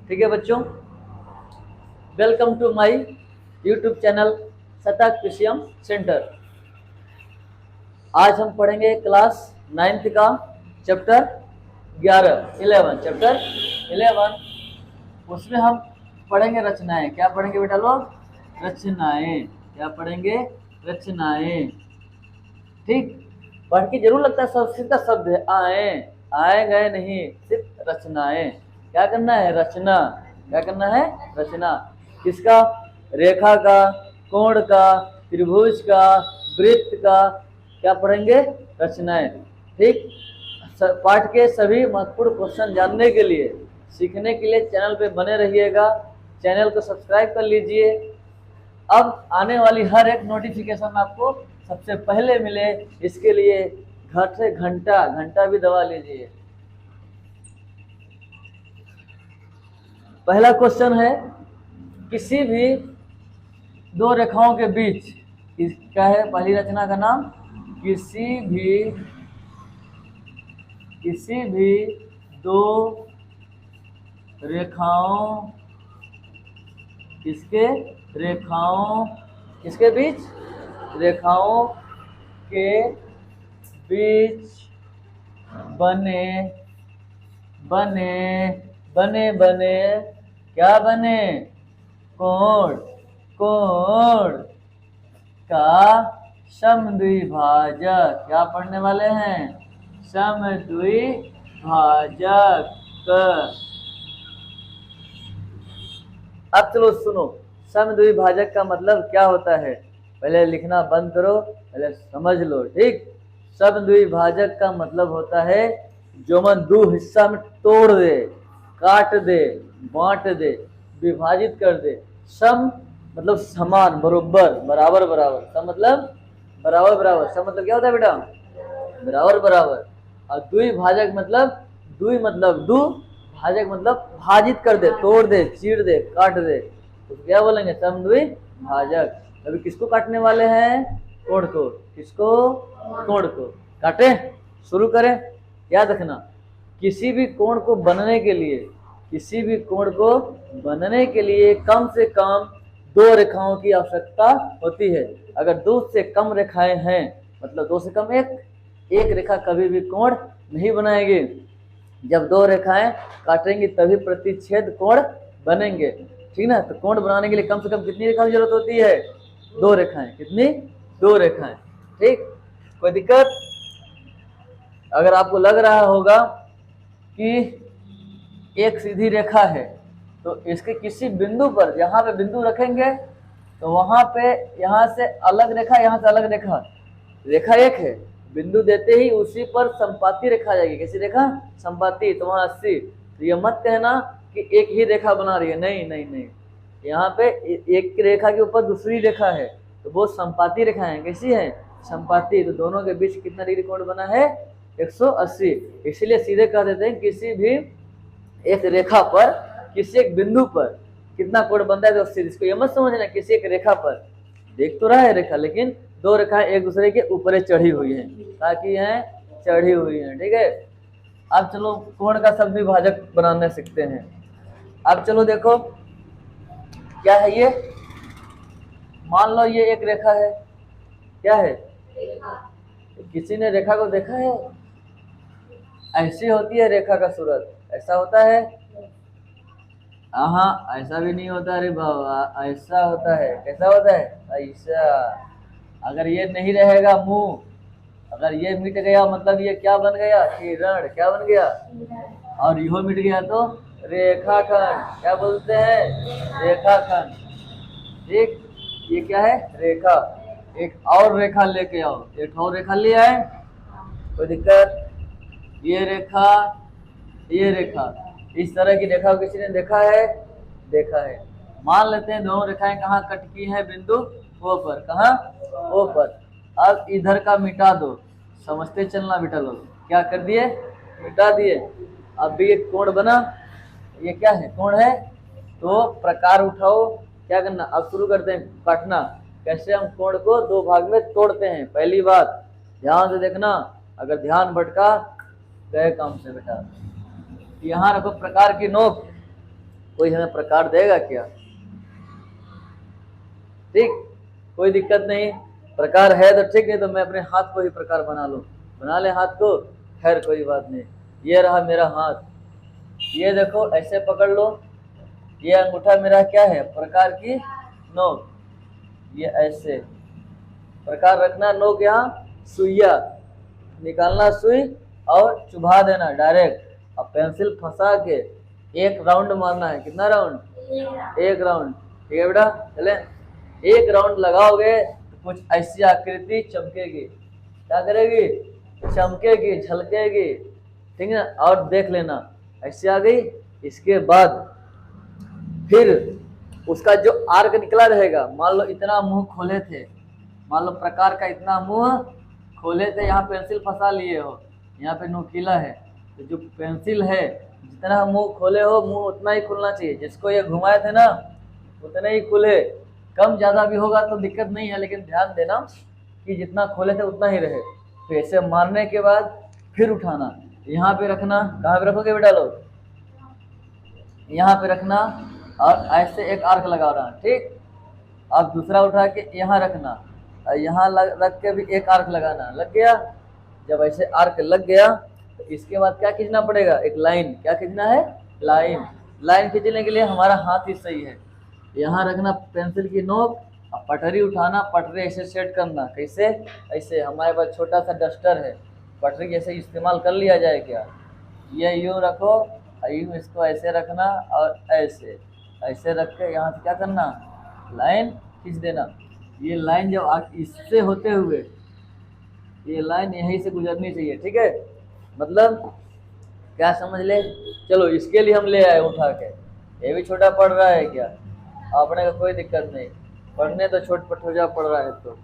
ठीक है बच्चों, welcome to my YouTube channel Shatak PCM centre. आज हम पढ़ेंगे क्लास 9th का चैप्टर 11 चैप्टर 11। उसमें हम पढ़ेंगे रचनाएं। क्या पढ़ेंगे बेटा लोग? रचनाएं। क्या पढ़ेंगे? रचनाएं। ठीक, पढ़ के जरूर लगता है संस्कृत का शब्द है आए, आए गए नहीं, सिर्फ रचनाएं। क्या करना है? रचना। क्या करना है? रचना। किसका? रेखा का, कोण का, त्रिभुज का, वृत्त का। क्या पढ़ेंगे? रचनाएं। ठीक, पाठ के सभी महत्वपूर्ण क्वेश्चन जानने के लिए, सीखने के लिए चैनल पे बने रहिएगा। चैनल को सब्सक्राइब कर लीजिए। अब आने वाली हर एक नोटिफिकेशन आपको सबसे पहले मिले, इसके लिए घर से घंटा भी दबा लीजिए। पहला क्वेश्चन है, किसी भी दो रेखाओं के बीच, क्या है पहली रचना का नाम? किसी भी दो रेखाओं, किसके बीच? रेखाओं के बीच बने क्या बने? कोण का समद्विभाजक। क्या पढ़ने वाले हैं? समद्विभाजक। अब चलो सुनो, समद्विभाजक का मतलब क्या होता है। पहले लिखना बंद करो, पहले समझ लो। ठीक, समद्विभाजक का मतलब होता है जो मन दो हिस्सा में तोड़ दे, काट दे, बांट दे, विभाजित कर दे। सम मतलब समान, बराबर, सम मतलब बराबर। सम मतलब क्या होता है बेटा? बराबर। और द्विभाजक मतलब दो, भाजक मतलब भाजित कर दे, तोड़ दे, चीर दे, काट दे, तो क्या बोलेंगे? समद्विभाजक। अभी किसको काटने वाले हैं? कोण को। किसको? कोण को। काटे, शुरू करें। याद रखना, किसी भी कोण को बनने के लिए कम से कम दो रेखाओं की आवश्यकता होती है। अगर दो से कम रेखाएं हैं, मतलब दो से कम एक रेखा कभी भी कोण नहीं बनाएगी। जब दो रेखाएं काटेंगी तभी प्रतिच्छेद कोण बनेंगे। ठीक ना? तो कोण बनाने के लिए कम से कम कितनी रेखा की जरूरत होती है? दो रेखाएं। कितनी? दो रेखाएं। ठीक, कोई दिक्कत? अगर आपको लग रहा होगा कि एक सीधी रेखा है, तो इसके किसी बिंदु पर, जहां पे बिंदु रखेंगे तो वहां पे यहाँ से अलग रेखा, यहाँ से अलग रेखा एक है, बिंदु देते ही उसी पर संपाती रेखा आ जाएगी। कैसी रेखा? संपाती। तो वहां 80। तो ये मत कहना कि एक ही रेखा बना रही है, नहीं। यहाँ पे एक रेखा के ऊपर दूसरी रेखा है, तो वो संपाती रेखा है। कैसी है? संपाती। तो दोनों के बीच कितना डिग्री कोण बना है? 180। इसलिए सीधे कह देते हैं किसी भी एक रेखा पर, किसी एक बिंदु पर कितना कोण बनता है? तो 80। इसको ये मत समझना किसी एक रेखा पर, देख तो रहा है रेखा, लेकिन दो रेखाएं एक दूसरे के ऊपर चढ़ी हुई हैं, ताकि यह चढ़ी हुई हैं। ठीक है, अब चलो कोण का समद्विभाजक बनाने सीखते हैं। अब चलो देखो क्या है ये। मान लो ये एक रेखा है। क्या है? किसी ने रेखा को देखा है? ऐसी होती है रेखा का सूरत, ऐसा होता है? हाँ, ऐसा भी नहीं होता। अरे बाबा, ऐसा होता है। कैसा होता है? ऐसा। अगर ये नहीं रहेगा मुंह, अगर ये मिट गया मतलब ये क्या बन गया? किरण। क्या बन गया? और यह मिट गया तो रेखाखंड। क्या बोलते हैं? रेखाखंड। ठीक, ये क्या है? रेखा। एक और रेखा लेके आओ, एक और रेखा ले आए, कोई दिक्कत? ये रेखा, ये रेखा, इस तरह की रेखा किसी ने देखा है? देखा है। मान लेते हैं दोनों रेखाएं कहाँ कटकी हैं? बिंदु ओ पर। कहाँ? ओ पर। अब इधर का मिटा दो, समझते चलना बेटा लोग। क्या कर दिए? मिटा दिए। अब भी एक कोण बना। ये क्या है? कोण है। तो प्रकार उठाओ। क्या करना? अब शुरू करते हैं काटना। कैसे हम कोण को दो भाग में तोड़ते हैं। पहली बात ध्यान से देखना, अगर ध्यान भटका गए काम से बेटा। यहाँ रखो प्रकार की नोक। कोई हमें प्रकार देगा क्या? ठीक, कोई दिक्कत नहीं, प्रकार है तो ठीक, नहीं तो मैं अपने हाथ को ही प्रकार बना लूं, बना ले हाथ को, खैर कोई बात नहीं। ये रहा मेरा हाथ, ये देखो ऐसे पकड़ लो, ये अंगूठा मेरा क्या है? प्रकार की नोक, ये ऐसे प्रकार रखना, नोक यहाँ सुइया निकालना, सुई और चुभा देना डायरेक्ट, अब पेंसिल फंसा के एक राउंड मारना है। कितना राउंड? एक राउंड। ठीक है बेटा, चले, एक राउंड लगाओगे तो कुछ ऐसी आकृति चमकेगी। क्या करेगी? चमकेगी, झलकेगी, ठीक है। और देख लेना ऐसी आ गई। इसके बाद फिर उसका जो आर्क निकला रहेगा, मान लो इतना मुंह खोले थे, मान लो प्रकार का इतना मुंह खोले थे, यहाँ पेंसिल फंसा लिए हो, यहाँ पे नुकीला है, तो जो पेंसिल है जितना मुंह खोले हो, मुंह उतना ही खुलना चाहिए। जिसको ये घुमाए थे ना उतने ही खुले, कम ज़्यादा भी होगा तो दिक्कत नहीं है, लेकिन ध्यान देना कि जितना खोले थे उतना ही रहे। तो ऐसे मारने के बाद फिर उठाना, यहाँ पे रखना, कहाँ पे रखोगे बेटा लोग? यहाँ पे रखना और ऐसे एक आर्क लगा रहा, ठीक। अब दूसरा उठा के यहाँ रखना, और यहाँ रख के भी एक आर्क लगाना, लग गया। जब ऐसे आर्क लग गया तो इसके बाद क्या खींचना पड़ेगा? एक लाइन। क्या खींचना है? लाइन। लाइन खींचने के लिए हमारा हाथ ही सही है। यहाँ रखना पेंसिल की नोक, अब पटरी उठाना, पटरी ऐसे सेट करना। कैसे? ऐसे। हमारे पास छोटा सा डस्टर है, पटरी ऐसे इस्तेमाल कर लिया जाए क्या? ये यूँ रखो, यूँ इसको ऐसे रखना और ऐसे ऐसे रख के यहाँ से क्या करना? लाइन खींच देना। ये लाइन जब इससे होते हुए, ये लाइन यहीं से गुजरनी चाहिए, ठीक है। मतलब क्या समझ ले? चलो इसके लिए हम ले आए उठा के। ये भी छोटा पड़ रहा है क्या? अपने को कोई दिक्कत नहीं, पढ़ने तो छोट पटोजा पड़ रहा है तो